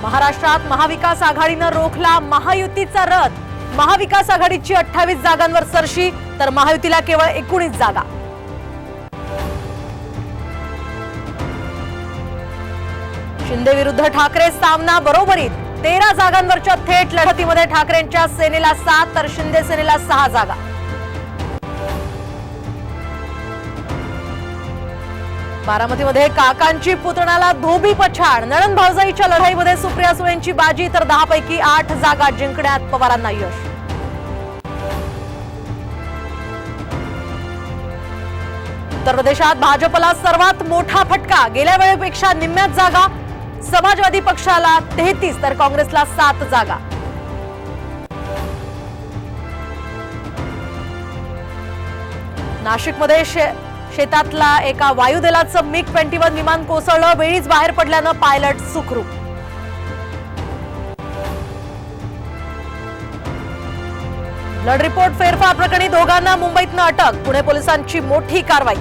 महाराष्ट्रात महाविकास आघाडीनं रोखला महायुतीचा रथ। महाविकास आघाडीची 28 जागांवर सरशी, तर महायुतीला केवळ 19 जागा। शिंदे विरुद्ध ठाकरे सामना बरोबरीत। 13 जागांवरच्या थेट लढतीमध्ये ठाकरेंच्या सेनेला 7 तर शिंदे सेनेला 6 जागा। बारामतीमध्ये काकांची पुतण्याला धोबी पछाड। नणंद भावजाईच्या लढाईमध्ये सुप्रिया सुळेंची बाजी, तर 10 पैकी 8 जागा जिंकण्यात पवारांना यश। उत्तर प्रदेशात भाजपला सर्वात मोठा फटका। गेल्या वेळेपेक्षा निम्म्यात जागा। समाजवादी पक्षाला 33 तर काँग्रेसला 7 जागा। नाशिकमध्ये शेतातला एका वायुदलाचं MiG-21 विमान कोसळलं। वेळीच बाहेर पडल्यानं पायलट सुखरूप। ब्लड रिपोर्ट फेरफार प्रकरणी दोघांना मुंबईतनं अटक। पुणे पोलिसांची मोठी कारवाई।